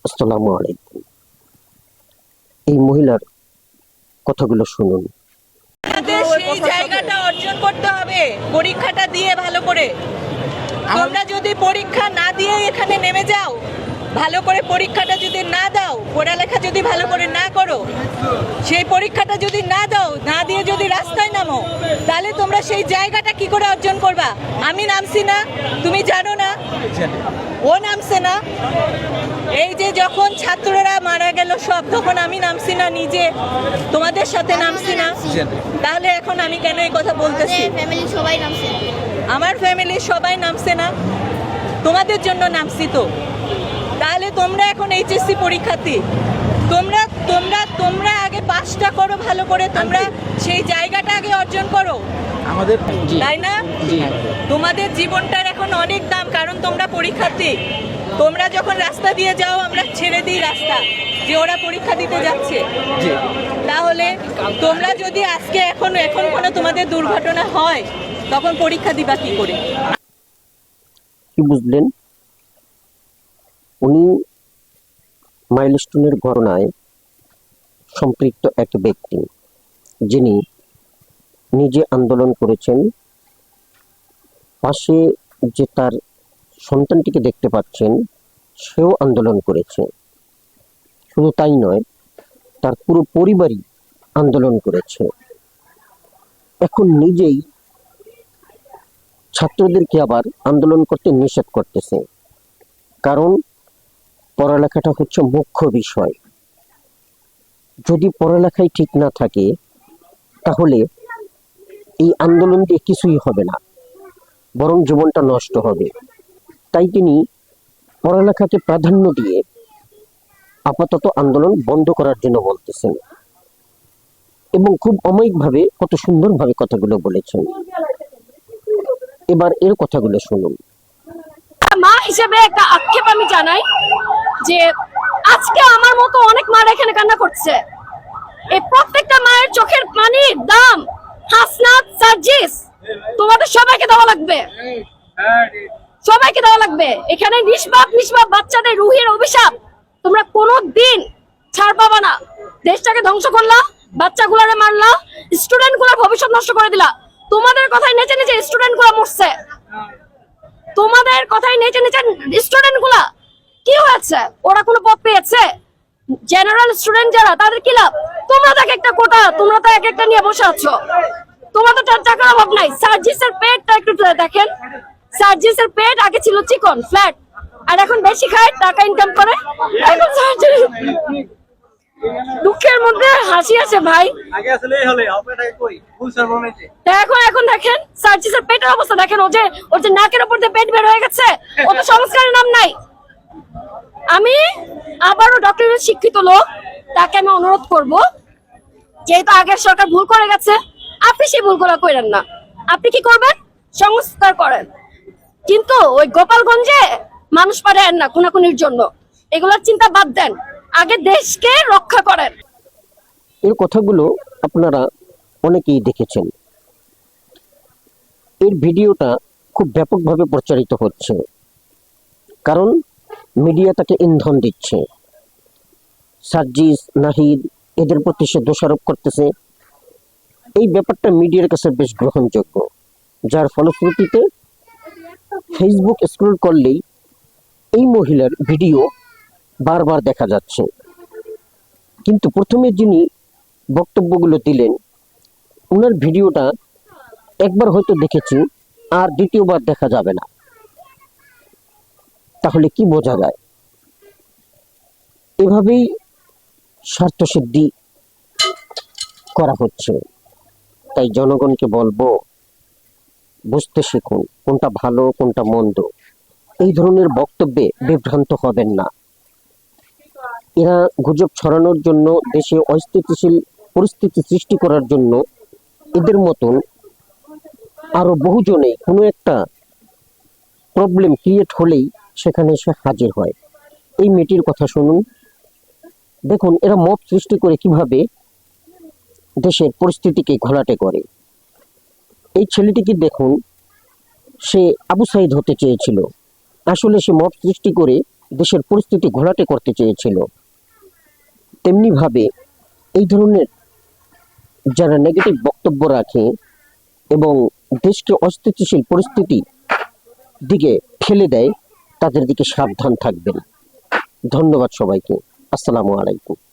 আসসালামু আলাইকুম। এই মহিলার কথাগুলো শুনুন। আমাদের সেই জায়গাটা অর্জন করতে হবে পরীক্ষাটা দিয়ে ভালো করে। তোমরা যদি পরীক্ষা না দিয়ে এখানে নেমে যাও, ভালো করে পরীক্ষাটা যদি না দাও, পড়ালেখা যদি ভালো করে না করো, সেই পরীক্ষাটা যদি না দাও, না দিয়ে যদি রাস্তায় নামো, তাহলে তোমরা সেই জায়গাটা কি করে অর্জন করবা? আমি নামছি না, তুমি জানো না, ও নামছে না। এই যে যখন ছাত্ররা মারা গেল সব, তখন আমি নামছি না নিজে, তোমাদের সাথে নামছি না। তাহলে এখন আমি কেন এই কথা বলতেছি? আমার ফ্যামিলি সবাই নামছে না, তোমাদের জন্য নামছি তো। তাহলে তোমরা এখন এইচএসসি পরীক্ষার্থী, তোমরা তোমরা তোমরা আগে পাসটা করো ভালো করে, তোমরা সেই জায়গাটা আগে অর্জন করো আমাদের, তাই না? তোমাদের জীবনটার এখন অনেক দাম, কারণ তোমরা পরীক্ষার্থী। তোমরা যখন রাস্তা দিয়ে যাও, আমরা ছেড়ে দিই রাস্তা, যে ওরা পরীক্ষা দিতে যাচ্ছে। তাহলে তোমরা যদি আজকে এখন কোনো তোমাদের দুর্ঘটনা হয়, তখন পরীক্ষা দিবা কি করে? কি বুঝলেন? উনি মাইলস্টোনের ঘটনায় সম্পৃক্ত এক ব্যক্তি, যিনি নিজে আন্দোলন করেছেন, পাশে যে তার সন্তানটিকে দেখতে পাচ্ছেন সেও আন্দোলন করেছে। শুধু তাই নয়, তার পুরো পরিবারই আন্দোলন করেছে। এখন নিজেই ছাত্রদেরকে আবার আন্দোলন করতে নিষেধ করতেছে, কারণ পড়ালেখাটা হচ্ছে মুখ্য বিষয়। যদি পড়ালেখাই ঠিক না থাকে, তাহলে এই আন্দোলন দিয়ে কিছুই হবে না, বরং জীবনটা নষ্ট হবে। তাই তিনি পড়ালেখাকে প্রাধান্য দিয়ে আপাতত আন্দোলন বন্ধ করার জন্য বলতেছেন, এবং খুব অমায়িকভাবে, কত সুন্দরভাবে কথাগুলো বলেছেন। এবার এর কথাগুলো শুনুন। মা হিসেবে একটা আক্ষেপ আমি জানাই যে আজকে আমার মতো অনেক মারা এখানে কান্না করছে। এই প্রত্যেকটা মায়ের চোখের পানির দাম হাসনাত, সার্জিস, তোমাদের সবাইকে দেওয়া লাগবে, সবাইকে দেওয়া লাগবে। এখানে নিষ্পাপ বাচ্চাদের রুহের অভিশাপ, তোমরা কোনোদিন ছাড় পাবা না। দেশটাকে ধ্বংস করলা, বাচ্চাগুলারে মারলা, স্টুডেন্ট গুলার ভবিষ্যৎ নষ্ট করে দিলা। তোমাদের কথায় নেচে নেচে স্টুডেন্ট গুলা মরছে, তোমাদের কথাই নেচে নেচে স্টুডেন্ট গুলা কি হয়েছে? ওরা কোনো পদ পেয়েছে? জেনারেল স্টুডেন্ট যারা, তাদের কি লাভ? তোমরা তো একটা কোটা, তোমরা তো এক একটা নিয়ে বসে আছো, তোমাদের তো টাকার অভাব নাই। সার্জিসের পেটটা একটু দেখেন, সার্জিসের পেট আগে ছিল চিকন ফ্ল্যাট, আর এখন বেশি খায়, টাকা ইনকাম করে। এখন সার্জিস, দুঃখের মধ্যে হাসি আছে ভাই। এখন দেখেন সার্জিসের পেটের অবস্থা দেখেন, ওর যে নাকের উপর দিয়ে পেট বের হয়ে গেছে, ও তো সংস্কারের নাম নাই। আমি আবারও ডক্টরের শিক্ষিত লোক, তাকে আমি অনুরোধ করব, যেহেতু আগের সরকার ভুল করে গেছে, আপনি সেই ভুলগুলো করেন না। আপনি কি করবেন? সংস্কার করেন, কিন্তু ওই গোপালগঞ্জে মানুষ পারেন না খুনাখুনির জন্য, এগুলোর চিন্তা বাদ দেন, আগে দেশকে রক্ষা করেন। এর কথাগুলো আপনারা অনেকেই দেখেছেন। এর ভিডিওটা খুব ব্যাপকভাবে প্রচারিত হচ্ছে, কারণ মিডিয়া তাকে ইন্ধন দিচ্ছে। সার্জিস, নাহিদ, এদের প্রতি সে দোষারোপ করতেছে। এই ব্যাপারটা মিডিয়ার কাছে বেশ গ্রহণযোগ্য, যার ফলশ্রুতিতে ফেসবুক স্ক্রল করলেই এই মহিলার ভিডিও বারবার দেখা যাচ্ছে। কিন্তু প্রথমে যিনি বক্তব্যগুলো দিলেন, ওনার ভিডিওটা একবার হয়তো দেখেছি, আর দ্বিতীয়বার দেখা যাবে না। তাহলে কি বোঝা যায়? এভাবেই স্বার্থসিদ্ধি করা হচ্ছে। তাই জনগণকে বলবো, বুঝতে শিখুন কোনটা ভালো কোনটা মন্দ। এই ধরনের বক্তব্যে বিভ্রান্ত হবেন না। এরা গুজব ছড়ানোর জন্য, দেশে অস্থিতিশীল পরিস্থিতি সৃষ্টি করার জন্য, এদের মতন আরো বহুজনে কোনো একটা প্রবলেম ক্রিয়েট হলেই সেখানে এসে হাজির হয়। এই মেয়েটির কথা শুনুন। দেখুন এরা মব সৃষ্টি করে কিভাবে দেশের পরিস্থিতিকে ঘোলাটে করে। এই ছেলেটিকে দেখুন, সে আবু সাইদ হতে চেয়েছিল, আসলে সে মব সৃষ্টি করে দেশের পরিস্থিতি ঘোলাটে করতে চেয়েছিল, তেমনি ভাবে এই ধরনের যারা নেগেটিভ বক্তব্য রাখে এবং দেশকে অস্থিতিশীল পরিস্থিতি দিকে ঠেলে দেয়, তাদের দিকে সাবধান থাকবেন। ধন্যবাদ সবাইকে। আসসালামু আলাইকুম।